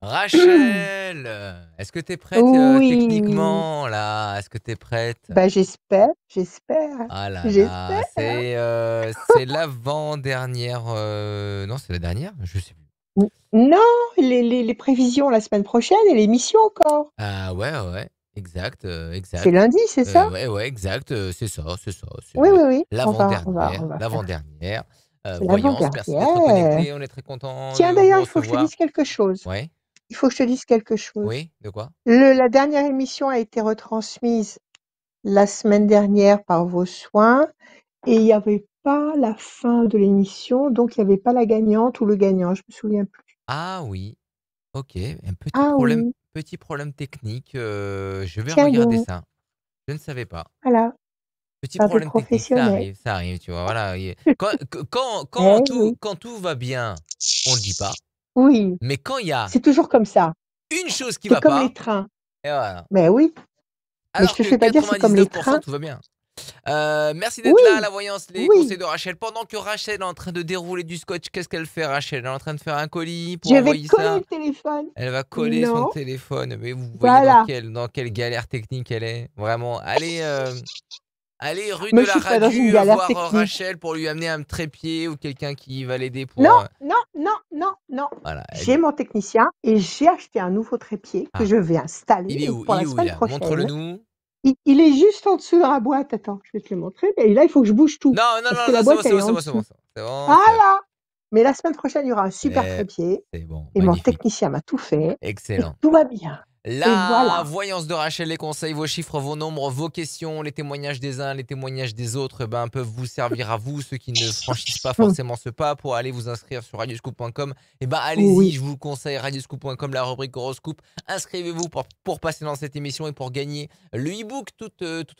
Rachel, est-ce que tu es prête Oui, techniquement là? Est-ce que tu es prête? bah j'espère, Ah là là, j'espère. c'est l'avant-dernière. Non, c'est la dernière? Je sais plus. Non, les prévisions la semaine prochaine et l'émission encore. Ah ouais, ouais, ouais, exact, C'est exact. lundi, c'est ça? Ouais, ouais, exact, c'est ça, c'est ça. Oui, C'est oui, oui. l'avant-dernière, On va faire. l'avant-dernière. C'est Voyance, merci d'être l'avant-dernière. connecté, on est très content Tiens, de vous d'ailleurs, il faut que je te recevoir. dise quelque chose. Ouais, Il faut que je te dise quelque chose. oui, de quoi? La dernière émission a été retransmise la semaine dernière par vos soins et il n'y avait pas la fin de l'émission, donc il n'y avait pas la gagnante ou le gagnant, je me souviens plus. Ah oui. OK, un Ah oui, petit problème technique, je vais tiens regarder donc, ça. Je ne savais pas. voilà, Petit par des problème technique, professionnels. ça arrive, tu vois? Voilà, Eh oui, quand tout va bien, on le dit pas, oui, mais quand il y a c'est toujours comme ça. une chose qui C'est va comme les pas, trains. et voilà. Mais oui, mais je Alors te que fais pas dire, c'est comme les 99 trains. tout va bien. Merci d'être là, Oui, la voyance, les oui, conseils de Rachel. Pendant que Rachel est en train de dérouler du scotch, qu'est-ce qu'elle fait, Rachel? Elle est en train de faire un colis pour je vais envoyer coller ça. le téléphone. Elle va coller son Non, téléphone, mais vous voyez voilà. dans quelle galère technique elle est. Vraiment, allez rue Mais de je la suis pas dans une Radu, galère voir technique. Rachel pour lui amener un trépied ou quelqu'un qui va l'aider Non, pour. non, non, non, non. Voilà, elle J'ai dit. mon technicien et j'ai acheté un nouveau trépied que Ah, je vais installer et pour il est la où semaine là? prochaine. Montre-le-nous. Il est juste en dessous de la boîte. Attends, je vais te le montrer. Et là, il faut que je bouge tout Non, non, parce non, que la ça, c'est bon, boîte, c'est elle bon, est c'est en bon, c'est bon, dessous. c'est bon, Voilà. Mais la semaine prochaine, il y aura un super c'est trépied c'est bon, et mon magnifique, technicien m'a tout fait et excellent. tout va bien. Et La voilà. voyance de Rachel, les conseils, vos chiffres, vos nombres, vos questions, les témoignages des uns, les témoignages des autres, peuvent vous servir à vous, ceux qui ne franchissent pas Hum, forcément ce pas, pour aller vous inscrire sur radioscoop.com. Allez-y, Oui, je vous le conseille, radioscoop.com, la rubrique horoscope. Inscrivez-vous pour passer dans cette émission et pour gagner le e-book tout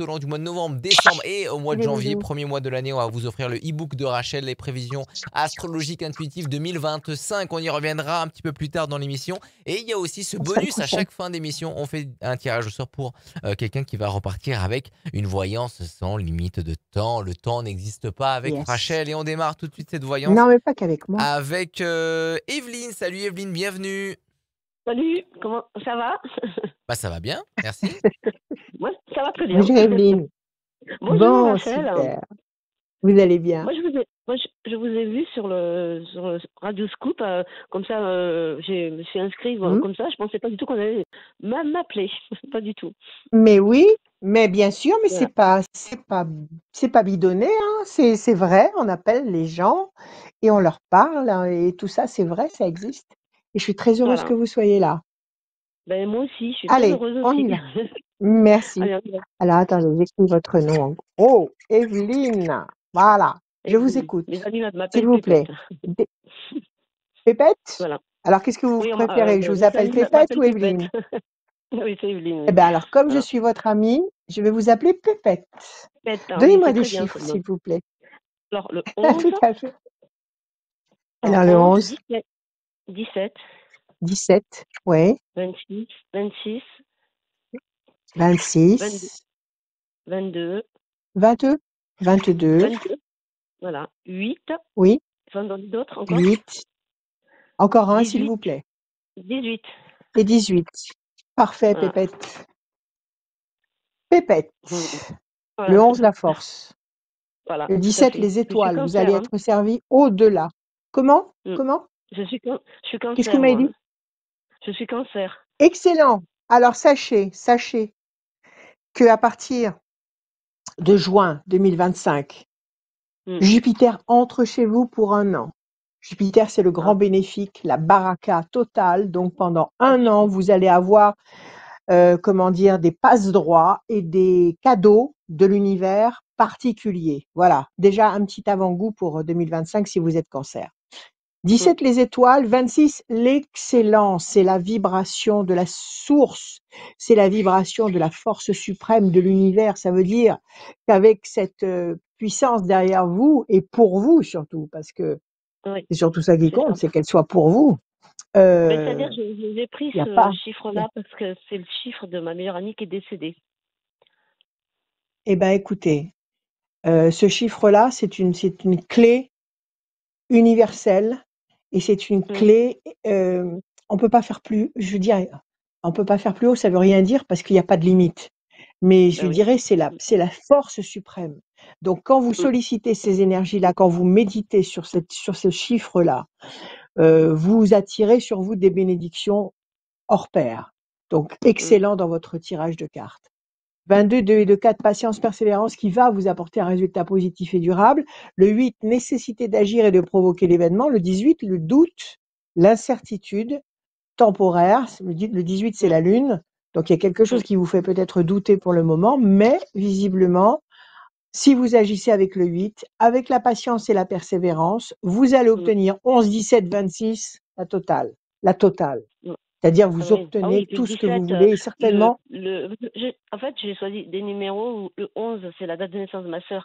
au long du mois de novembre, décembre et au mois de des janvier, bisous. premier mois de l'année. On va vous offrir le e-book de Rachel, les prévisions astrologiques intuitives 2025. On y reviendra un petit peu plus tard dans l'émission. Et il y a aussi ce La semaine bonus à prochaine. chaque fin d'émission. On fait un tirage au sort pour quelqu'un qui va repartir avec une voyance sans limite de temps. Le temps n'existe pas avec Yes. Rachel. Et on démarre tout de suite cette voyance Non, mais pas qu'avec moi. avec Evelyne. Salut Evelyne, bienvenue. Salut, comment ça va? Ça va bien, merci. Moi, ça va très bien. Bonjour Evelyne. Bonjour Bon, Rachel. super. Vous allez bien? Je vous ai vu sur le Radio Scoop, comme ça, je me suis inscrite, Hmm. comme ça, je pensais pas du tout qu'on allait m'appeler, pas du tout. Mais oui, mais bien sûr, mais Voilà. c'est pas bidonné, hein. C'est vrai, on appelle les gens et on leur parle, hein, et tout ça, c'est vrai, ça existe. Et je suis très heureuse Voilà. que vous soyez là. Ben, moi aussi, je suis très Allez, heureuse on aussi. y va. Merci. Allez, on y va. Alors, attendez, j'écris votre nom en gros. Evelyne. Voilà. Je Et vous oui, écoute. mes amis S'il m'appellent vous Pépette. plaît. Pépette? Voilà. Alors, qu'est-ce que vous Oui, préférez? Que je vous mes appelle amis Pépette m'appellent ou Pépette. Evelyne? Oui, c'est Evelyne, Eh oui. bien, alors, comme je Voilà. suis votre amie, je vais vous appeler Pépette. Pépette, ah oui, Donnez-moi c'est des très bien chiffres, comme nom. s'il vous plaît. Alors, le 11, Tout à fait. alors Alors, le 11, 11, 17, 17, 17, oui, 26, 26, 22, 26, 22, 22, 22, 22, voilà, 8, oui, j'en donne d'autres encore, 8, encore un, s'il 18, vous plaît, 18, et 18. Parfait, voilà. Pépette. Pépette. Le Voilà, 11, la force. voilà, Le tout à 17, fait. les Je suis étoiles. Vous allez cancer, hein. être servi au-delà. Comment? Mm. Comment? Je suis Qu'est-ce que vous cancer, m'avez moi, dit? hein. Je suis cancer. Excellent. Alors, sachez qu'à partir de juin 2025, Mm. Jupiter entre chez vous pour un an. Jupiter, c'est le grand Ah, bénéfique, la baraka totale. Donc, pendant un an, super. vous allez avoir, comment dire, des passe-droits et des cadeaux de l'univers particuliers. Voilà, déjà un petit avant-goût pour 2025 si vous êtes cancer. Mm. 17, les étoiles. 26, l'excellence. C'est la vibration de la source. C'est la vibration de la force suprême de l'univers. Ça veut dire qu'avec cette puissance derrière vous et pour vous surtout, parce que Oui, c'est surtout ça qui c'est compte, ça. c'est qu'elle soit pour vous. Ben, c'est-à-dire Il que j'ai pris n'y a ce pas. chiffre-là parce que c'est le chiffre de ma meilleure amie qui est décédée. Eh ben, écoutez, ce chiffre-là, c'est une clé universelle et c'est une Mm. clé on peut pas faire plus, je dirais, on peut pas faire plus haut, ça veut rien dire parce qu'il y a pas de limite. Mais je Bah oui. dirais c'est la force suprême. Donc quand vous Mmh. sollicitez ces énergies-là, quand vous méditez sur ce chiffre-là, vous attirez sur vous des bénédictions hors pair. Donc Mmh. excellent dans votre tirage de cartes. 22, 2 et 2, 4, patience, persévérance qui va vous apporter un résultat positif et durable. Le 8, nécessité d'agir et de provoquer l'événement. Le 18, le doute, l'incertitude temporaire. Le 18, c'est Mmh. la lune. Donc, il y a quelque chose Mmh. qui vous fait peut-être douter pour le moment, mais visiblement, si vous agissez avec le 8, avec la patience et la persévérance, vous allez Mmh. obtenir 11, 17, 26, la totale. La totale. Mmh. C'est-à-dire, Ah vous oui. Ah oui, obtenez puis le tout ce que vous 17, voulez et certainement, en fait, j'ai choisi des numéros où le 11, c'est la date de naissance de ma sœur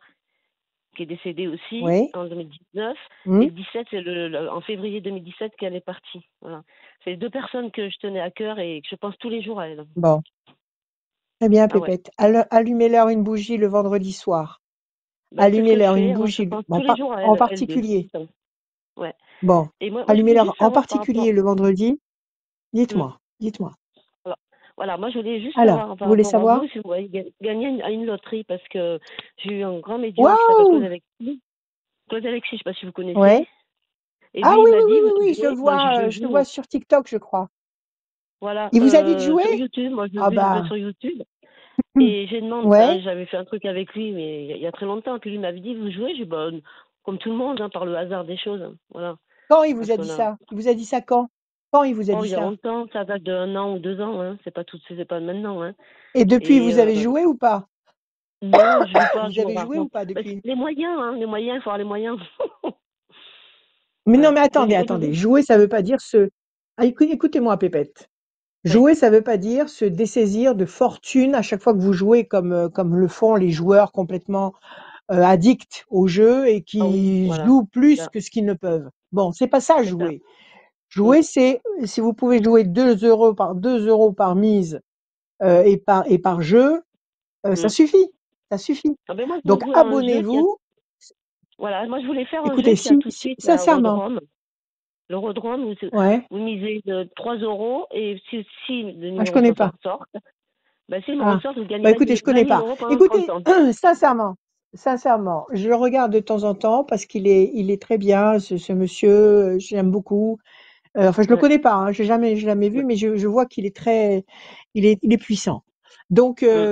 qui est décédée aussi oui. en 2019. Et Hmm, le 17, c'est en février 2017 qu'elle est partie. Voilà. C'est 2 personnes que je tenais à cœur et que je pense tous les jours à elles. bon. Très bien, Ah ouais. Pépette. Allumez-leur une bougie le vendredi soir. Bah, c'est ce que je Allumez-leur une fais. Moi, je bougie pense tous les jours à en elles 2, tout particulier. le temps. Ouais. Bon, Et moi, je voulais allumez-leur juste en savoir par rapport. particulier le vendredi. Mmh. Dites-moi, dites-moi. Voilà, moi je voulais juste Alors, savoir par vous voulez rapport à savoir? vous si vous voyez gagner à une loterie parce que j'ai eu un grand médium qui s'appelle Waouh! Claude Alexis. Claude Alexis, je sais pas si vous Ouais. connaissez. Et Ah lui, il oui, m'a oui, oui, dit, oui, vous oui, jouez. Moi, je je le joue. vois sur TikTok, je crois. Voilà, Il vous a dit de jouer? sur YouTube. Moi, Ah je vais bah, sur YouTube. Et j'ai demandé, ouais. enfin, j'avais fait un truc avec lui, mais il y a très longtemps. Puis lui m'avait dit, vous jouez. J'ai dit, bah, comme tout le monde, hein, par le hasard des choses. Voilà. Quand il vous Parce a qu'on dit a. ça? Il vous a dit ça quand? Quand il vous a Oh, dit il y a ça? longtemps, ça date d'1 an ou 2 ans, hein. C'est pas maintenant, hein. Et depuis, Et vous avez joué ou pas? non, je joue pas, je Vous joue avez joué rarement. ou pas Bah, depuis? les moyens, hein, les moyens, il faut avoir les moyens. Mais non, Voilà. mais attendez, attendez. Jouer, ça veut pas dire se... Ah, écoutez-moi, Pépette. Oui. Jouer, ça veut pas dire se dessaisir de fortune à chaque fois que vous jouez comme le font les joueurs complètement addicts au jeu et Ah oui, qui voilà. jouent C'est plus ça. que ce qu'ils ne peuvent. Bon, c'est pas ça C'est ça. jouer. Mm, Jouer, c'est si vous pouvez jouer 2 euros par mise et par jeu, ça mm. suffit. Ça suffit. Ah ben moi, je veux Donc jouer à un jeu qui a. abonnez-vous. Voilà, moi, je voulais faire un jeu Écoutez, qui a tout de suite là, sincèrement, L'Eurodrome, où ouais, vous misez 3 euros et si le ah, je numéro connais pas. sort, ben, si le numéro Ah, sort, vous gagnez bah écoutez, je connais 20 000 pas. euros pendant 30 Écoutez, ans. sincèrement, je le regarde de temps en temps parce il est très bien, ce monsieur, j'aime beaucoup. Enfin, je le Ouais, connais pas, hein, j'ai jamais vu, ouais. mais je vois qu'il est très, il est puissant. Donc, Mm,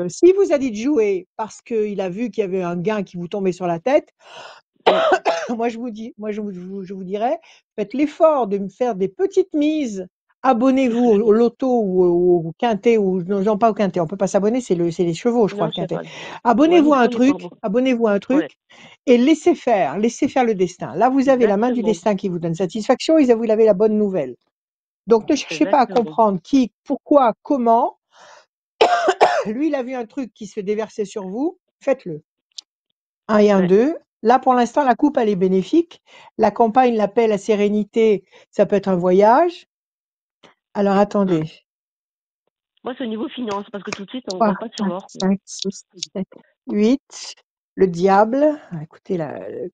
si vous allez jouer parce qu'il a vu qu'il y avait un gain qui vous tombait sur la tête, mm. je vous dirais, faites l'effort de me faire des petites mises. Abonnez-vous au loto ou au quintet ou non, pas au quintet, on peut pas s'abonner, c'est les chevaux, je crois, Non, le je sais quintet. pas. Ouais, je connais pas, moi. Abonnez-vous à un Ouais, truc et laissez faire le destin. Là, vous avez la main du exactement. destin qui vous donne satisfaction et vous avez la bonne nouvelle. Donc, ne cherchez pas à Exactement. comprendre qui, pourquoi, comment. Lui, il a vu un truc qui se fait déverser sur vous, faites-le. Un et un Ouais. 2. Là, pour l'instant, la coupe, elle est bénéfique. La campagne, la paix, la sérénité, ça peut être un voyage. Alors, Mm. attendez. Moi, c'est au niveau finance, parce que tout de suite, on ne 3, compte pas sur 4, l'or. 5, 6, 7, 8. Le diable. Ah, écoutez,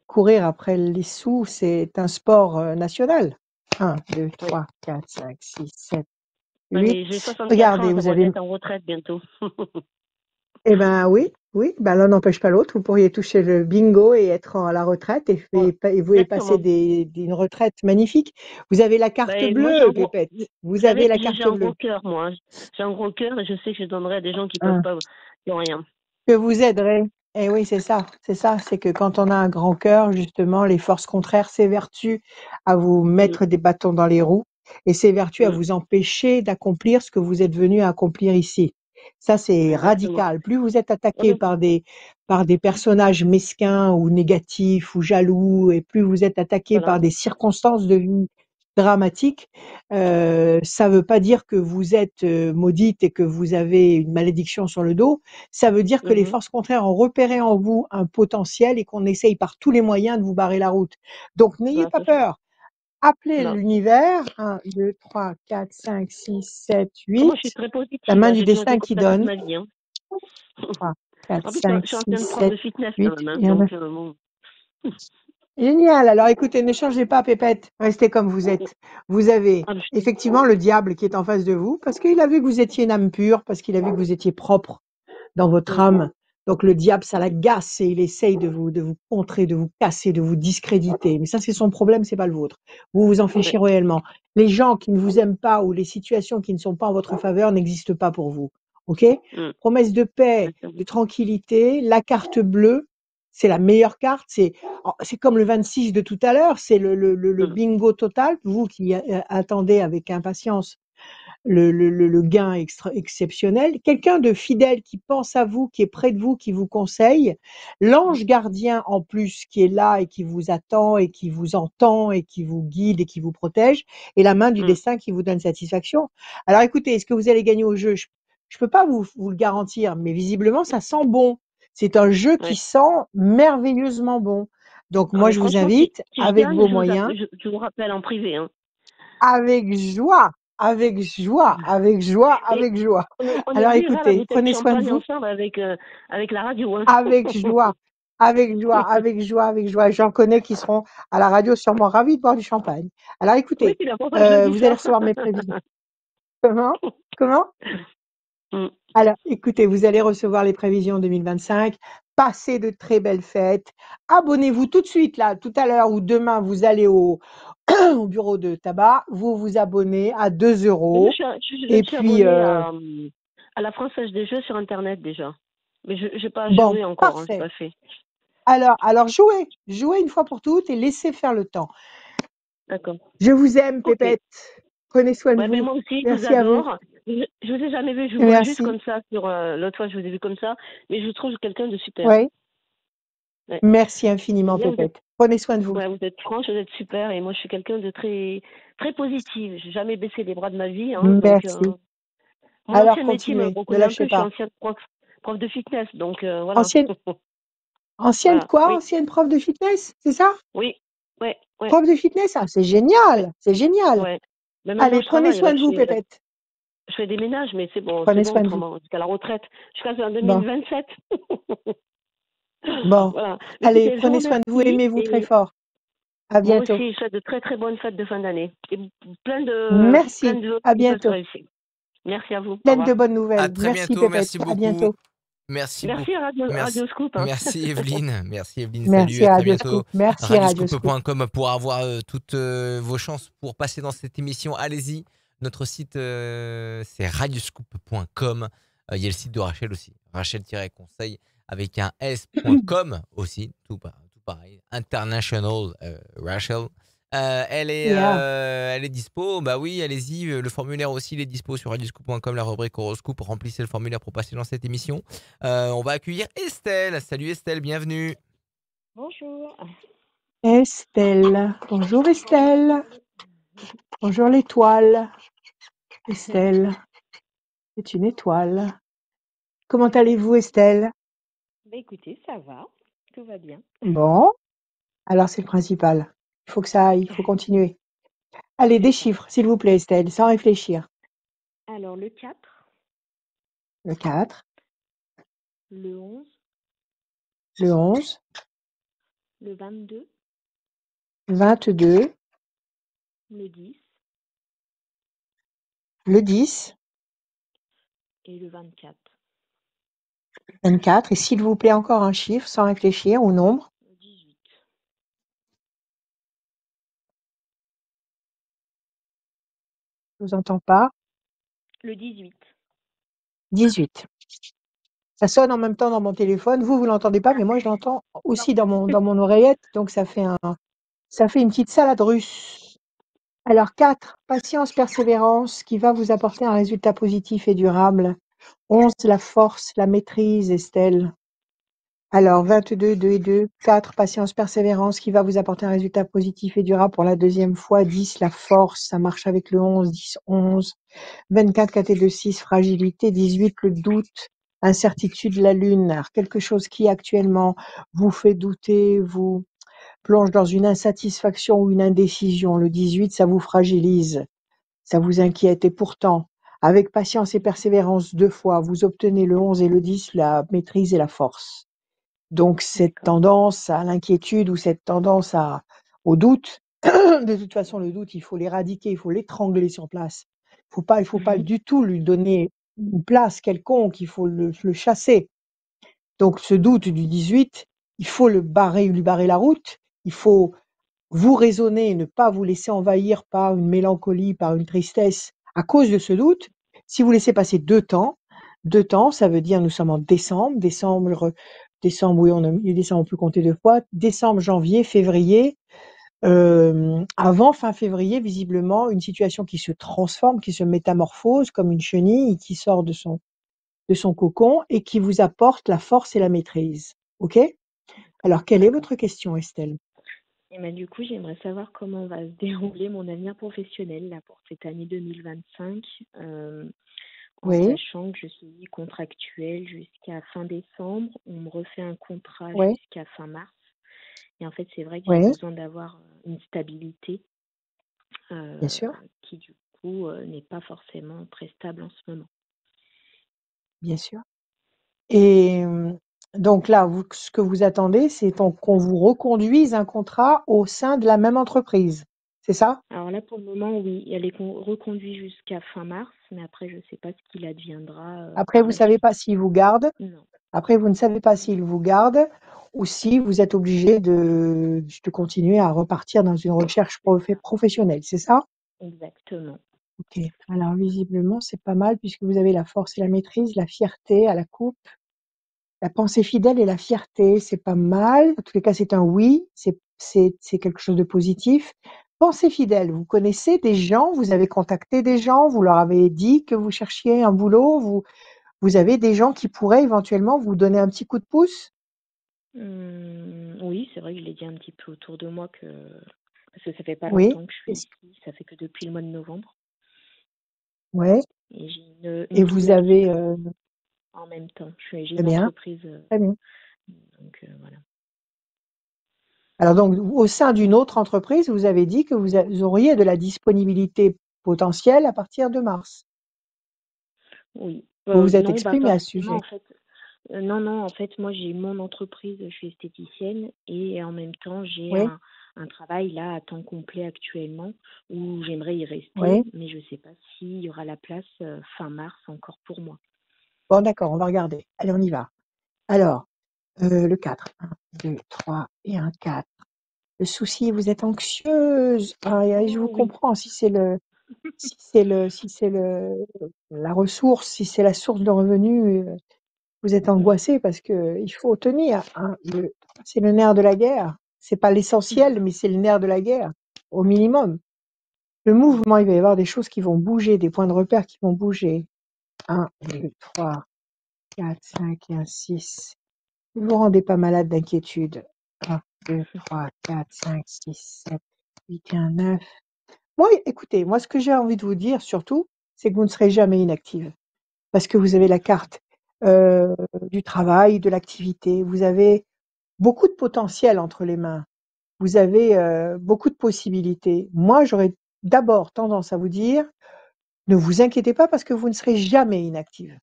courir après les sous, c'est un sport national. 1, 2, Oui. 3, 4, 5, 6, 7, Ouais, mais j'ai 8. 64 Regardez, ans, vous j'aimerais avez... bien être en retraite bientôt. Eh ben oui, oui, ben l'un n'empêche pas l'autre. Vous pourriez toucher le bingo et être à la retraite Voilà. et vous et passer Exactement. une retraite magnifique. Vous avez la carte Ben, moi, bleue, Pépette. Vous avez la j'ai carte un bleue. gros cœur, moi. J'ai un gros cœur et je sais que je donnerai à des gens qui peuvent Hein, pas, qui ont rien. que vous aiderez. Eh oui, c'est ça, c'est ça. C'est que quand on a un grand cœur, justement, les forces contraires s'évertuent à vous Mm, mettre des bâtons dans les roues et s'évertuent à mm, vous empêcher d'accomplir ce que vous êtes venu à accomplir ici. Ça, c'est exactement. radical. Plus vous êtes Ah attaqué ben, par des personnages mesquins ou négatifs ou jaloux, et plus vous êtes attaqué voilà. par des circonstances de vie dramatiques, ça ne veut pas dire que vous êtes maudite et que vous avez une malédiction sur le dos. Ça veut dire que les Mhm. forces contraires ont repéré en vous un potentiel et qu'on essaye par tous les moyens de vous barrer la route. Donc, n'ayez Voilà, pas peur. Appelez voilà. l'univers. 1, 2, 3, 4, 5, 6, 7, Ah, moi, je suis 8. très La positive, main hein. du J'ai toujours été destin comme qui ça toute donne. ma vie, hein. 3, 4, En plus, 5, je suis 6, ancienne prof 7, de fitness quand 8. même, hein, Il y en a. donc bon. Génial. Alors écoutez, ne changez pas, Pépette. Restez comme vous êtes. Vous avez Ah, effectivement le diable qui est en face de vous parce qu'il a vu que vous étiez une âme pure, parce qu'il a vu que vous étiez propre dans votre mm, âme. Donc le diable, ça l'agace et il essaye de vous contrer, de vous casser, de vous discréditer. Mais ça, c'est son problème, c'est pas le vôtre. Vous vous en fichez ouais, réellement. Les gens qui ne vous aiment pas ou les situations qui ne sont pas en votre faveur n'existent pas pour vous. OK? mm, Promesse de paix, exactement. de tranquillité, la carte bleue, c'est la meilleure carte. C'est comme le 26 de tout à l'heure, c'est le Mm, bingo total. Vous qui attendez avec impatience le gain exceptionnel, quelqu'un de fidèle qui pense à vous, qui est près de vous, qui vous conseille, mm, l'ange gardien en plus qui est là et qui vous attend et qui vous entend et qui vous guide et qui vous protège, et la main du mm, destin qui vous donne satisfaction. Alors écoutez, est-ce que vous allez gagner au jeu? Je peux pas vous le garantir, mais visiblement ça sent bon. C'est un jeu qui ouais. sent merveilleusement bon. Donc Ah, moi mais je vous franchement, si, invite, si je avec gagne, vos moyens, je vous rappelle en privé. Hein. avec joie, avec joie, avec joie, Et avec joie. on Alors oubliera la écoutez, bouteille de prenez soin de champagne vous ensemble avec la radio. Hein. avec joie, avec joie, avec joie, avec joie. J'en connais qui seront à la radio sûrement ravis de boire du champagne. Alors Oui, écoutez, c'est la première fois que je dis vous allez ça. recevoir mes prévisions. Comment? Comment? Mm, Alors écoutez, vous allez recevoir les prévisions 2025. Passez de très belles fêtes. Abonnez-vous tout de suite là, tout à l'heure ou demain, vous allez au bureau de tabac, vous vous abonnez à 2 Mais moi, euros. je Et me suis puis, abonnée à la Française des Jeux sur Internet déjà. Mais je n'ai pas bon, joué encore, hein, j'ai parfait. pas fait. Alors jouez, jouez une fois pour toutes et laissez faire le temps. D'accord. Je vous aime, Ok. Pépette. Prenez soin de Ouais, ben vous. moi aussi, je vous Merci à vous. adore. Je vous ai jamais vu, je vous vois juste Merci. comme ça sur l'autre fois, je vous ai vu comme ça, mais je vous trouve quelqu'un de super. Oui, Ouais. merci J'aime infiniment, bien, Pépette. Prenez soin de vous. ouais, vous êtes franche, vous êtes super, et moi je suis quelqu'un de très très positive. J'ai jamais baissé les bras de ma vie, hein, donc Merci. mon Alors ancien métier me continuez, ne reconnaît un lâchez peu. Je suis pas. ancienne prof de fitness, donc voilà. Ancienne, ancienne Voilà. quoi? Oui, Ancienne prof de fitness, c'est ça? oui, ouais, ouais, Prof de fitness? Ah, c'est ouais, génial, c'est génial. ouais. Mais maintenant Allez, je prenez travaille, là, soin de vous, Pépette. je fais des ménages, mais c'est Prenez bon soin de vous. autrement, jusqu'à la retraite, jusqu'à Bon, 2027. bon. Voilà. Mais Allez, écoutez, je vous prenez soin de vous, remercie, aimez-vous très et fort. À moi bientôt. aussi, je souhaite de très très bonnes fêtes de fin d'année et plein Merci. de vœux À qui peuvent se bientôt. réussir. Merci à vous. Au Pleine de revoir. bonnes À nouvelles. très Merci, bientôt, Pépette. merci À beaucoup. bientôt. Merci Merci beaucoup. à Merci, Radio Scoop. Hein. merci Evelyne. Merci Evelyne. Salut, Merci à à très bientôt. Radioscoop. Merci à Radioscoop. Radioscoop.com pour avoir toutes vos chances pour passer dans cette émission. Allez-y. Notre site, c'est radioscoop.com. Il y a le site de Rachel aussi. Rachel-conseil avec un s.com aussi. Tout pareil. International Rachel. Yeah. Elle est dispo. Bah oui, allez-y. Le formulaire aussi, il est dispo sur radioscoop.com, la rubrique horoscope. Remplissez le formulaire pour passer dans cette émission. On va accueillir Estelle. Salut Estelle, bienvenue. Bonjour. Estelle. Bonjour Estelle. Bonjour l'étoile. Estelle. C'est une étoile. Comment allez-vous Estelle? Bah écoutez, ça va, tout va bien. Bon. Alors c'est le principal. Il faut que ça aille. Il faut continuer. Allez, des C'est ça. chiffres, s'il vous plaît Estelle, sans réfléchir. Alors le 4, Le 4, le 11, le 11, le 22, 22, le 10 le 10, et le 24. 24. Et s'il vous plaît encore un chiffre, sans réfléchir, au nombre. Le 18. Je vous entends pas. Le 18. 18. Ça sonne en même temps dans mon téléphone. Vous l'entendez pas, mais moi, je l'entends aussi dans mon oreillette. Donc, ça fait une petite salade russe. Alors, 4, patience, persévérance, qui va vous apporter un résultat positif et durable. 11, la force, la maîtrise, Estelle. Alors, 22, 2 et 2, 4, patience, persévérance, qui va vous apporter un résultat positif et durable pour la deuxième fois. 10, la force, ça marche avec le 11, 10, 11. 24, 4 et 2, 6, fragilité. 18, le doute, incertitude, la lune. Alors, quelque chose qui actuellement vous fait douter, vous plonge dans une insatisfaction ou une indécision. Le 18, ça vous fragilise, ça vous inquiète. Et pourtant, avec patience et persévérance 2 fois, vous obtenez le 11 et le 10, la maîtrise et la force. Donc cette D'accord. tendance à l'inquiétude ou cette tendance au doute, de toute façon le doute, il faut l'éradiquer, il faut l'étrangler sur place. Il faut pas Mhm. du tout lui donner une place quelconque, il faut le chasser. Donc ce doute du 18, il faut lui barrer la route, il faut vous raisonner et ne pas vous laisser envahir par une mélancolie, par une tristesse à cause de ce doute. Si vous laissez passer 2 temps, ça veut dire nous sommes en décembre, décembre, oui, décembre, on peut compter 2 fois, décembre, janvier, février, avant fin février, visiblement, une situation qui se transforme, qui se métamorphose comme une chenille qui sort de son cocon et qui vous apporte la force et la maîtrise. OK? Alors, quelle est D'accord. votre question, Estelle? Et ben, du coup, j'aimerais savoir comment va se dérouler mon avenir professionnel là, pour cette année 2025, en Oui, sachant que je suis contractuelle jusqu'à fin décembre. On me refait un contrat oui, jusqu'à fin mars. Et en fait, c'est vrai que j'ai oui, besoin d'avoir une stabilité bien sûr, qui, du coup, n'est pas forcément très stable en ce moment. bien sûr. Et donc là, ce que vous attendez, c'est qu'on vous reconduise un contrat au sein de la même entreprise. C'est ça? Alors là, pour le moment, oui, elle est reconduite jusqu'à fin mars, mais après, je ne sais pas ce qu'il adviendra Après, par vous la savez suite. pas s'il vous garde. Non. Après, vous ne savez pas s'il vous garde ou si vous êtes obligé de continuer à repartir dans une recherche C'est ça, professionnelle. C'est ça? exactement. OK. Alors visiblement, c'est pas mal puisque vous avez la force et la maîtrise, la fierté à la coupe, la pensée fidèle et la fierté, c'est pas mal. En tous les cas, c'est un oui, c'est quelque chose de positif. Pensée fidèle, vous connaissez des gens, vous avez contacté des gens, vous leur avez dit que vous cherchiez un boulot, vous avez des gens qui pourraient éventuellement vous donner un petit coup de pouce? Oui, c'est vrai que je l'ai dit un petit peu autour de moi parce que ça fait pas Oui? longtemps que je suis ici, ça fait que depuis le mois de novembre, Ouais. et j'ai une Et vous double avez, activité en même temps. J'ai très une bien, entreprise, très bien. donc voilà. Alors donc, au sein d'une autre entreprise, vous avez dit que vous auriez de la disponibilité potentielle à partir de mars. Oui, Vous vous êtes non, bah exprimé pas à ce forcément sujet. en fait. Non, non, en fait, moi j'ai mon entreprise, je suis esthéticienne et en même temps j'ai Oui, un travail là à temps complet actuellement où j'aimerais y oui. rester, mais je ne sais pas s'il y aura la place fin mars encore pour moi. Bon, d'accord, on va regarder. Allez, on y va. Alors, le 4. 1, 2, 3 et un 4. Le souci, vous êtes anxieuse. Aïe, aïe, je vous Oh oui. comprends. Si c'est la ressource, si c'est la source de revenus, vous êtes Mm. angoissée parce que il faut tenir. 1, 2, c'est le nerf de la guerre. C'est pas l'essentiel, mais c'est le nerf de la guerre, au minimum. Le Oui. mouvement, il va y avoir des choses qui vont bouger, des points de repère qui vont bouger. 1, 2, 3, 4, 5 et un 6. Ne vous rendez pas malade d'inquiétude. 1, 2, 3, 4, 5, 6, 7, 8 et un 9. Moi, écoutez, moi, ce que j'ai envie de vous dire surtout, c'est que vous ne serez jamais inactive. Parce que vous avez la carte du travail, de l'activité. Vous avez beaucoup de potentiel entre les mains. Vous avez beaucoup de possibilités. Moi, j'aurais d'abord tendance à vous dire, ne vous inquiétez pas parce que vous ne serez jamais inactive.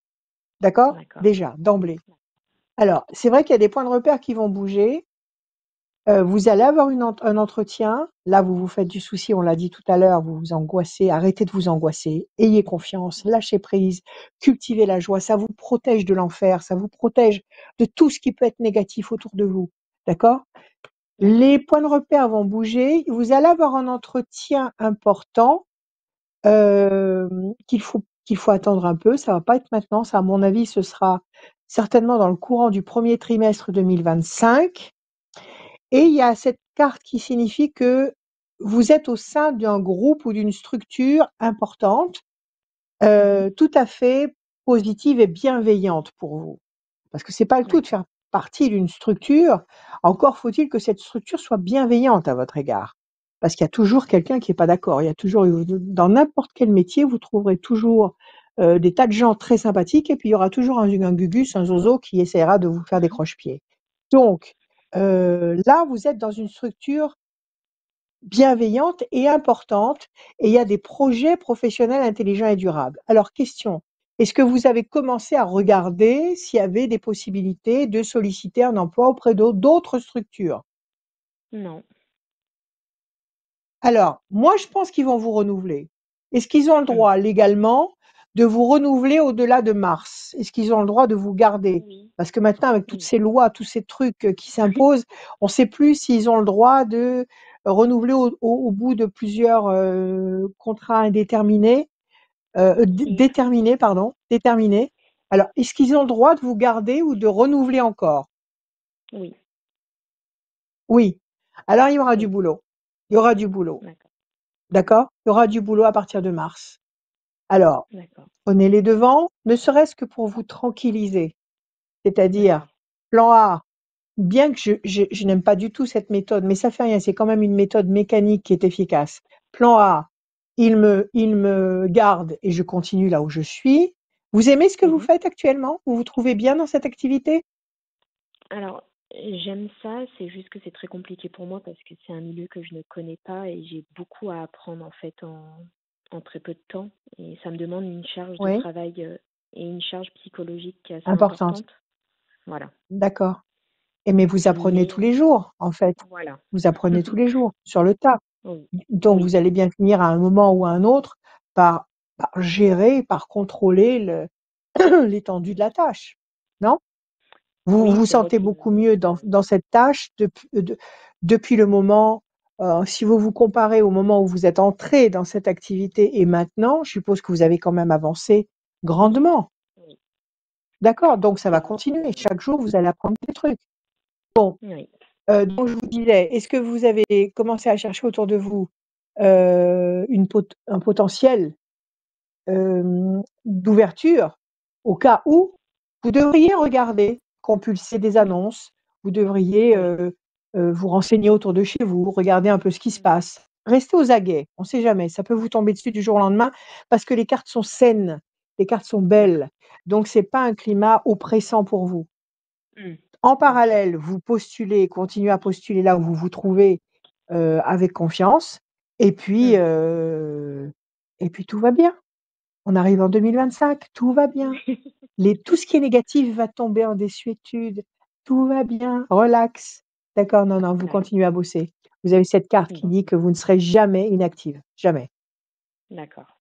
D'accord? D'accord. Déjà, d'emblée. Alors, c'est vrai qu'il y a des points de repère qui vont bouger. Vous allez avoir un entretien. Là, vous vous faites du souci, on l'a dit tout à l'heure, vous vous angoissez. Arrêtez de vous angoisser. Ayez confiance, lâchez prise, cultivez la joie. Ça vous protège de l'enfer, ça vous protège de tout ce qui peut être négatif autour de vous. D'accord? D'accord. Les points de repère vont bouger. Vous allez avoir un entretien important qu'il faut attendre un peu. Ça va pas être maintenant. Ça, à mon avis, ce sera certainement dans le courant du premier trimestre 2025. Et il y a cette carte qui signifie que vous êtes au sein d'un groupe ou d'une structure importante, Mhm. tout à fait positive et bienveillante pour vous. Parce que c'est pas le tout de D'accord. faire partie d'une structure, encore faut-il que cette structure soit bienveillante à votre égard. Parce qu'il y a toujours quelqu'un qui est pas d'accord. Il y a toujours dans n'importe quel métier, vous trouverez toujours, des tas de gens très sympathiques et puis il y aura toujours un gugus, un zozo qui essaiera de vous faire des Mhm. croche-pieds. Donc, là, vous êtes dans une structure bienveillante et importante et il y a des projets professionnels intelligents et durables. Alors question, Est-ce que vous avez commencé à regarder s'il y avait des possibilités de solliciter un emploi auprès d'autres structures? Non. Alors, moi, je pense qu'ils vont vous renouveler. Est-ce qu'ils ont le Mmh. droit légalement de vous renouveler au-delà de mars? Est-ce qu'ils ont le droit de vous garder? Oui, Parce que maintenant, avec toutes oui. ces lois, tous ces trucs qui Oui, s'imposent, on ne sait plus s'ils ont le droit de renouveler au bout de plusieurs contrats indéterminés, oui, déterminés, pardon, déterminés. Alors, est-ce qu'ils ont le droit de vous garder ou de renouveler encore? oui, Oui. Alors, il y aura du oui. boulot. Il y aura du boulot. D'accord, D'accord? Il y aura du boulot à partir de mars. Alors, d'accord, prenez les devants, ne serait-ce que pour vous tranquilliser. C'est-à-dire, d'accord. plan A, bien que je n'aime pas du tout cette méthode, mais ça fait rien, c'est quand même une méthode mécanique qui est efficace. Plan A, il me garde et je continue là où je suis. Vous aimez ce que vous Mmh. faites actuellement? Vous vous trouvez bien dans cette activité? Alors, j'aime ça, c'est juste que c'est très compliqué pour moi parce que c'est un milieu que je ne connais pas et j'ai beaucoup à apprendre en fait en très peu de temps et ça me demande une charge de Oui, travail, et une charge psychologique qui est assez importante. importante. Voilà. D'accord. Mais vous apprenez tous Mais les jours, en fait. voilà. Vous apprenez tous les jours, sur le tas. Oui, Donc oui, vous allez bien finir à un moment ou à un autre par gérer, par contrôler l'étendue de la tâche, non? Vous oui, vous c'est vrai sentez que beaucoup mieux dans cette tâche depuis le moment, si vous vous comparez au moment où vous êtes entré dans cette activité et maintenant, je suppose que vous avez quand même avancé oui, grandement. oui, D'accord? Donc ça c'est va vrai que continuer. Chaque jour, vous allez apprendre des trucs. Bon, oui. donc je vous disais, est-ce que vous avez commencé à chercher autour de vous, un potentiel d'ouverture au cas où vous devriez regarder, compulser des Mmh. annonces, vous devriez, Oui. vous renseigner autour de chez vous, regarder un peu ce qui se Mmh. passe. Restez aux aguets, on ne sait jamais, ça peut vous tomber dessus du jour au lendemain parce que les cartes sont saines, les cartes sont D'accord. belles, donc c'est pas un climat oppressant pour vous. Mmh. En OK. parallèle, vous postulez, continuez à postuler là où vous vous trouvez, avec confiance et puis, Mmh. heu et puis tout va bien. On arrive en 2025, tout va bien. Tout ce qui est négatif va tomber en désuétude. Tout va bien, relax. D'accord, non, non, vous D'accord. continuez à bosser. Vous avez cette carte qui Bon, dit que vous ne serez jamais inactive, jamais. d'accord.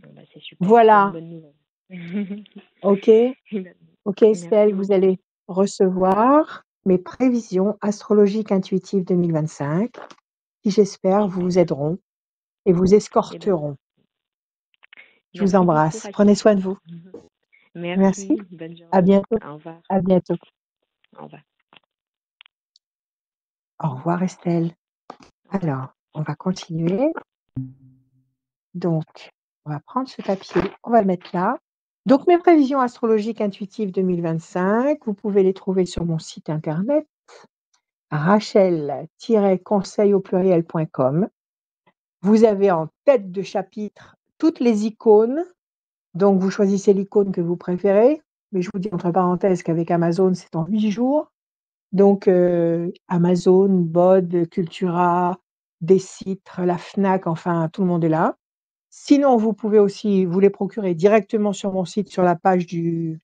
Bon, bah, c'est super, c'est une Voilà, bonne nouvelle. OK? Une bonne OK Merci Estelle, vous beaucoup. allez recevoir mes prévisions astrologiques intuitives 2025 qui j'espère vous Super. aideront et vous Eh ben, escorteront. Je vous merci beaucoup, embrasse. Prenez Rachel. soin de vous. Merci. Merci, bonne À journée. bientôt. Au revoir. À bientôt. Au revoir. Au revoir Estelle. Au revoir. Alors, on va continuer. Donc, on va prendre ce papier, on va le mettre là. Donc, mes prévisions astrologiques intuitives 2025, vous pouvez les trouver sur mon site internet rachel-conseil au pluriel.com. Vous avez en tête de chapitre toutes les icônes, donc vous choisissez l'icône que vous préférez. Mais je vous dis entre parenthèses qu'avec Amazon, c'est en 8 jours. Donc, Amazon, Bod, Cultura, Décitre, la Fnac, enfin, tout le monde est là. Sinon, vous pouvez aussi vous les procurer directement sur mon site, sur la page des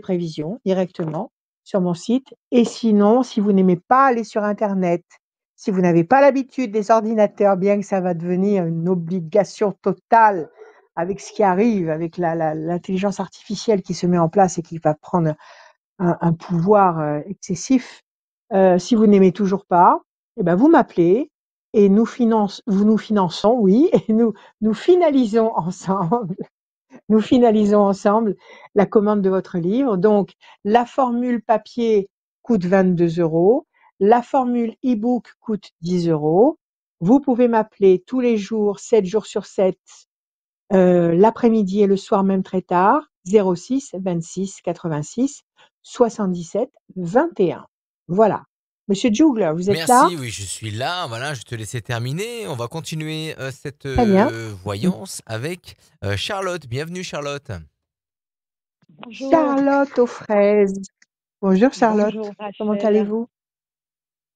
prévisions, directement sur mon site. Et sinon, si vous n'aimez pas aller sur internet, si vous n'avez pas l'habitude des ordinateurs, bien que ça va devenir une obligation totale avec ce qui arrive, avec l'intelligence artificielle qui se met en place et qui va prendre un pouvoir, excessif, si vous n'aimez toujours pas, et ben, vous m'appelez et nous finançons, oui, et nous finalisons ensemble nous finalisons ensemble la commande de votre livre. Donc, la formule papier coûte 22 €, la formule e-book coûte 10 €. Vous pouvez m'appeler tous les jours, 7 jours sur 7, l'après-midi et le soir même très tard, 06 26 86 77 21. Voilà. Monsieur Jougler, vous êtes là? Merci, oui, je suis là. Voilà, je te laissais terminer. On va continuer cette Très bien. voyance avec Charlotte. Bienvenue, Charlotte. Bonjour, Charlotte aux fraises. Bonjour Charlotte, bonjour comment Rachel. allez-vous?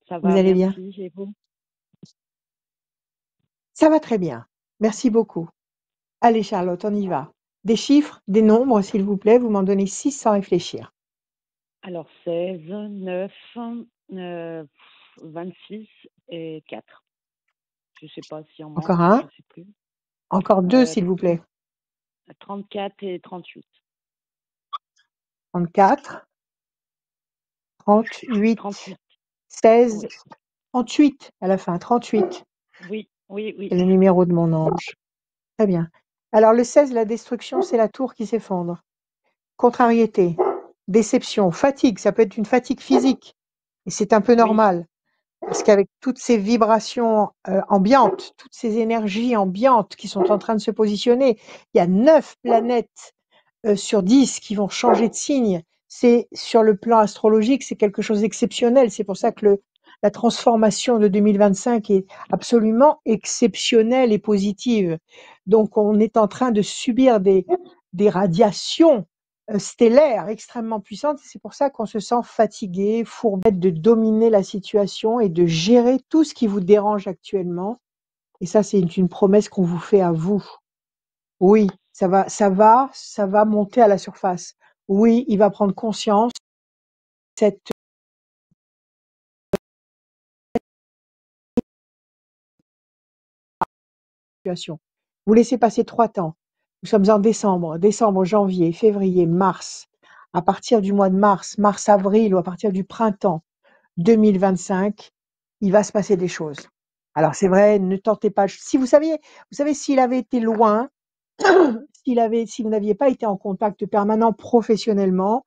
Ça Vous va, allez bien? merci. Et vous? Ça va très bien. Merci beaucoup. Allez Charlotte, on y va. Des chiffres, des nombres, s'il vous plaît, vous m'en donnez 6 sans réfléchir. Alors 16, 9, 26 et 4. Je sais pas si en manque, Encore un, je sais plus. encore 2, Euh, s'il vous plaît. 34 et 38. 34, 38, 38, 16, oui. 38 à la fin, 38. Oui, oui, oui. C'est le numéro de mon ange. Très bien. Alors le 16, la destruction, c'est la tour qui s'effondre. Contrariété, déception, fatigue, ça peut être une fatigue physique. Et c'est un peu Oui, normal. Parce qu'avec toutes ces vibrations ambiantes, toutes ces énergies ambiantes qui sont en train de se positionner, il y a 9 planètes sur 10 qui vont changer de signe. C'est sur le plan astrologique, c'est quelque chose d'exceptionnel. C'est pour ça que la transformation de 2025 est absolument exceptionnelle et positive. Donc, on est en train de subir des radiations stellaires extrêmement puissantes. C'est pour ça qu'on se sent fatigué, fourbette de dominer la situation et de gérer tout ce qui vous dérange actuellement. Et ça, c'est une promesse qu'on vous fait à vous. Oui, ça va monter à la surface. Oui, il va prendre conscience de cette situation. Vous laissez passer 3 temps. Nous sommes en décembre, janvier, février, mars. À partir du mois de mars, avril ou à partir du printemps 2025, il va se passer des choses. Alors c'est vrai, ne tentez pas. Si vous savez, s'il avait été loin, si vous n'aviez pas été en contact permanent professionnellement,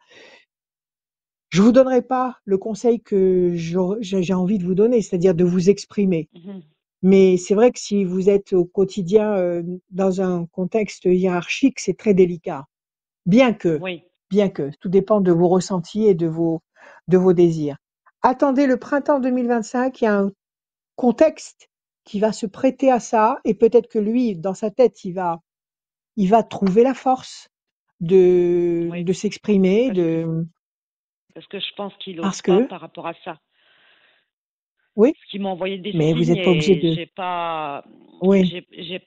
je vous donnerai pas le conseil que j'ai envie de vous donner, c'est-à-dire de vous exprimer. mhm, Mais c'est vrai que si vous êtes au quotidien dans un contexte hiérarchique, c'est très délicat. Bien que, oui, tout dépend de vos ressentis et de vos désirs. Attendez le printemps 2025, il y a un contexte qui va se prêter à ça et peut-être que lui, dans sa tête, il va trouver la force oui. de s'exprimer, Parce que je pense qu'il n'ose parce pas que, par rapport à ça. oui, Parce qu'il m'a envoyé des mais vous signes n'êtes pas obligé et de, j'ai pas, oui, j'ai vous n'avez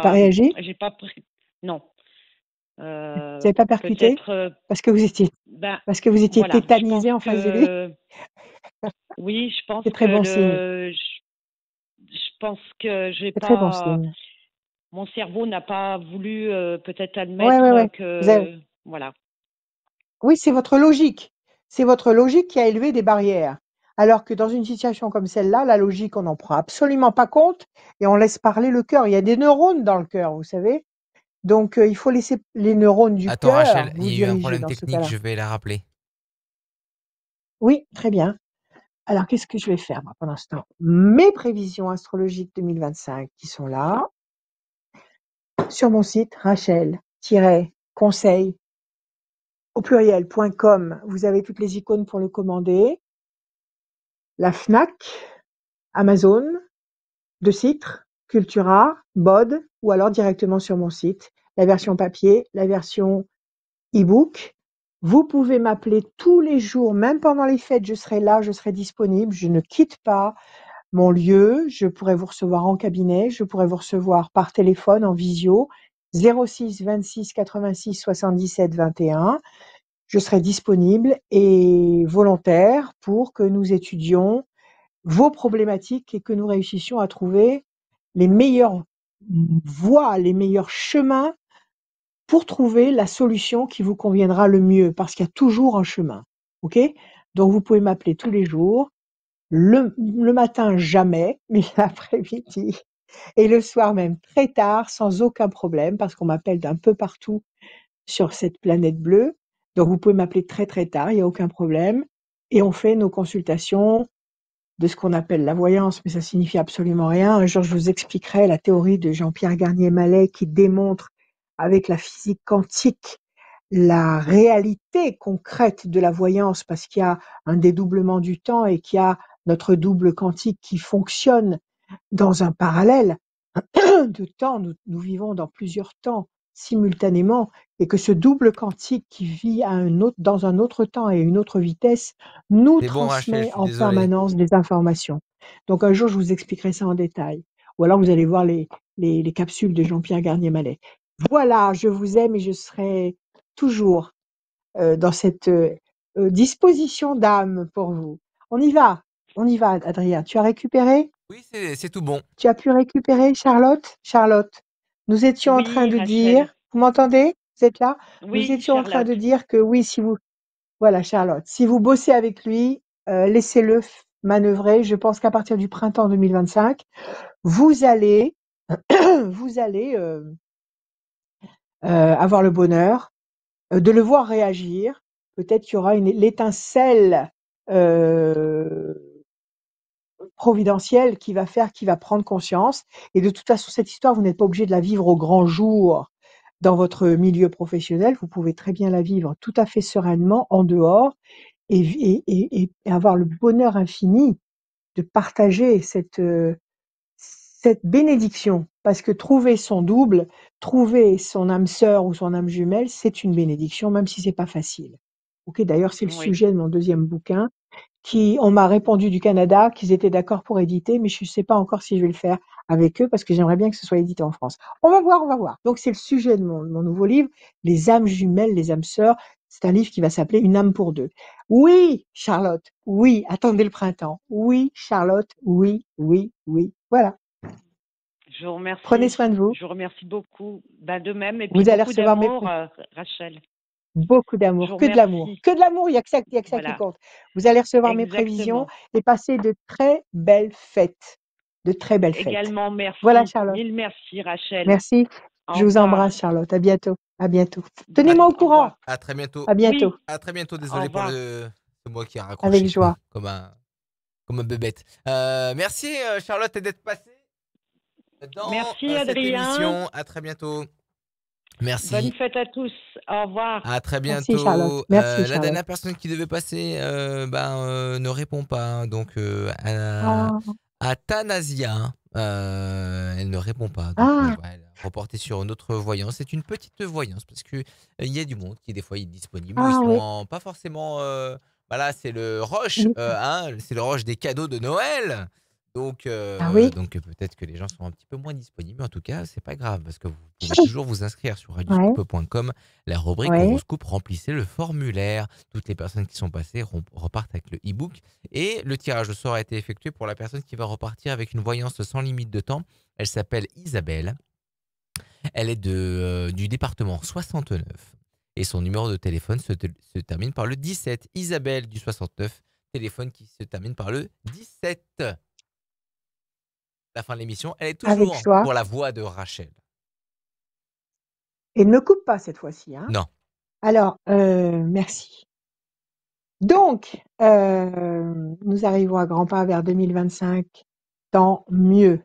pas réagi, j'ai pas pris. Non. vous n'avez pas percuté, Peut-être, parce que vous étiez ben, voilà. Je pense tétanisé en face de lui. que, oui, je pense C'est très que bon signe. je pense que j'ai C'est très bon pas, signe. mon cerveau n'a pas voulu peut-être Ouais, ouais, admettre ouais. que, voilà. Oui, c'est votre logique. C'est votre logique qui a élevé des barrières. Alors que dans une situation comme celle-là, la logique, on n'en prend absolument pas compte et on laisse parler le cœur. Il y a des neurones dans le cœur, vous savez. Donc, il faut laisser les neurones du Attends, cœur Rachel, il vous y a eu un diriger problème dans ce technique, cas-là. je vais la rappeler. Oui, très bien. Alors, qu'est-ce que je vais faire moi, pendant ce temps? Mes prévisions astrologiques 2025 qui sont là, sur mon site Rachel-conseil au pluriel.com. Vous avez toutes les icônes pour le commander. La FNAC, Amazon, De Citre, Cultura, Bod, ou alors directement sur mon site. La version papier, la version e-book. Vous pouvez m'appeler tous les jours, même pendant les fêtes, je serai là, je serai disponible, je ne quitte pas mon lieu, je pourrai vous recevoir en cabinet, je pourrai vous recevoir par téléphone, en visio, 06 26 86 77 21. Je serai disponible et volontaire pour que nous étudions vos problématiques et que nous réussissions à trouver les meilleures voies, les meilleurs chemins pour trouver la solution qui vous conviendra le mieux, parce qu'il y a toujours un chemin. OK? Donc, vous pouvez m'appeler tous les jours. Le matin, jamais, mais l'après-midi et le soir même très tard, sans aucun problème, parce qu'on m'appelle d'un peu partout sur cette planète bleue. Donc, vous pouvez m'appeler très, très tard, il n'y a aucun problème. Et on fait nos consultations de ce qu'on appelle la voyance, mais ça signifie absolument rien. Un jour, je vous expliquerai la théorie de Jean-Pierre Garnier-Mallet qui démontre avec la physique quantique la réalité concrète de la voyance parce qu'il y a un dédoublement du temps et qu'il y a notre double quantique qui fonctionne dans un parallèle de temps. Nous vivons dans plusieurs temps simultanément et que ce double quantique qui vit dans un autre temps et à une autre vitesse nous C'est bon, Rachel, je transmet suis en désolé. permanence des informations. Donc un jour, je vous expliquerai ça en détail. Ou alors vous allez voir les capsules de Jean-Pierre Garnier-Mallet. Voilà, je vous aime et je serai toujours dans cette disposition d'âme pour vous. On y va, Adrien. Tu as récupéré? Oui, c'est tout bon. Tu as pu récupérer, Charlotte? Charlotte, nous étions en train Oui, de Rachel. dire, vous m'entendez? Vous êtes là? Nous Oui, étions en train de Charlotte. dire que oui, voilà, Charlotte, si vous bossez avec lui, laissez-le manœuvrer. Je pense qu'à partir du printemps 2025, vous allez, vous allez avoir le bonheur de le voir réagir. Peut-être qu'il y aura l'étincelle providentielle qui va prendre conscience. Et de toute façon, cette histoire, vous n'êtes pas obligé de la vivre au grand jour dans votre milieu professionnel. Vous pouvez très bien la vivre tout à fait sereinement en dehors et avoir le bonheur infini de partager cette bénédiction. Parce que trouver son double, trouver son âme sœur ou son âme jumelle, c'est une bénédiction, même si c'est pas facile. Ok, d'ailleurs, c'est le Oui. sujet de mon deuxième bouquin, on m'a répondu du Canada qu'ils étaient d'accord pour éditer, mais je ne sais pas encore si je vais le faire avec eux parce que j'aimerais bien que ce soit édité en France. On va voir, on va voir. Donc, c'est le sujet de mon nouveau livre, Les âmes jumelles, les âmes sœurs. C'est un livre qui va s'appeler Une âme pour deux. Oui, Charlotte, oui, attendez le printemps. Oui, Charlotte, oui, oui, oui. Voilà. Je vous remercie. Prenez soin de vous. Je vous remercie beaucoup. Ben, de même. Et puis Vous allez beaucoup recevoir mes d'amour, Rachel. Beaucoup Je d'amour, vous que de l'amour, remercie. que de l'amour, il n'y a que ça, qui Voilà. compte. Vous allez recevoir mes prévisions Exactement. et passer de très belles fêtes. De très belles fêtes. Également, merci. Voilà, Charlotte. Mille merci, Rachel. Merci. Au Je vous revoir. embrasse, Charlotte. À bientôt. À bientôt. Bonne- Tenez-moi au au courant. revoir. À très bientôt. À bientôt. Oui. À très bientôt. Au Désolé pour revoir. c'est moi qui a raccroché. Avec joie. Comme un bébête. Merci Charlotte d'être passée dans Merci, cette Adrien. émission. À très bientôt. Merci. Bonne fête à tous. Au revoir. À très Merci, bientôt. Charlotte. Merci, La Charlotte. dernière personne qui devait passer ne répond pas. Donc Ah. à Thanasia, elle ne répond pas. Donc Ah. elle a reporté sur une autre voyance. C'est une petite voyance parce que il y a du monde qui des fois est disponible. Ah, Ils oui. sont pas forcément. Voilà, c'est le rush. Oui. C'est le rush des cadeaux de Noël. Donc, Ah oui. donc peut-être que les gens sont un petit peu moins disponibles. Mais en tout cas, c'est pas grave parce que vous pouvez toujours vous inscrire sur radioscoop.com, la rubrique Ouais. horoscope. Remplissez le formulaire. Toutes les personnes qui sont passées repartent avec le e-book. Et le tirage au sort a été effectué pour la personne qui va repartir avec une voyance sans limite de temps. Elle s'appelle Isabelle. Elle est du département 69. Et son numéro de téléphone se termine par le 17. Isabelle du 69, téléphone qui se termine par le 17. La fin de l'émission, elle est Avec toujours joie. pour la voix de Rachel. Et ne coupe pas cette fois-ci. Hein. Non. Alors, merci. Donc, nous arrivons à grands pas vers 2025. Tant mieux.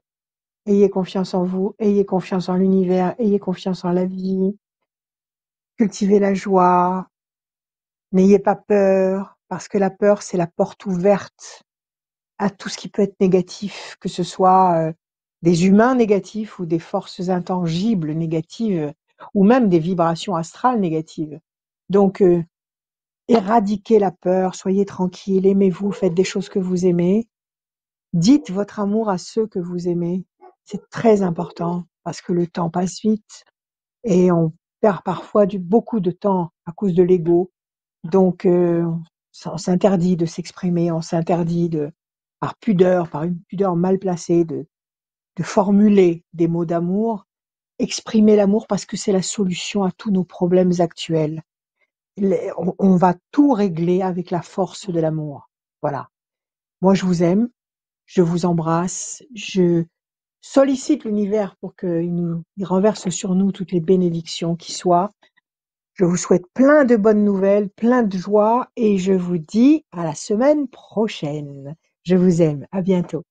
Ayez confiance en vous, ayez confiance en l'univers, ayez confiance en la vie. Cultivez la joie. N'ayez pas peur, parce que la peur, c'est la porte ouverte à tout ce qui peut être négatif, que ce soit des humains négatifs ou des forces intangibles négatives, ou même des vibrations astrales négatives. Donc, éradiquez la peur, soyez tranquille, aimez-vous, faites des choses que vous aimez. Dites votre amour à ceux que vous aimez. C'est très important parce que le temps passe vite et on perd parfois beaucoup de temps à cause de l'ego. Donc, on s'interdit de s'exprimer, on s'interdit par une pudeur mal placée, de formuler des mots d'amour. Exprimer l'amour parce que c'est la solution à tous nos problèmes actuels. On va tout régler avec la force de l'amour. Voilà. Moi, je vous aime, je vous embrasse, je sollicite l'univers pour qu'il renverse sur nous toutes les bénédictions qui soient. Je vous souhaite plein de bonnes nouvelles, plein de joie et je vous dis à la semaine prochaine. Je vous aime. À bientôt.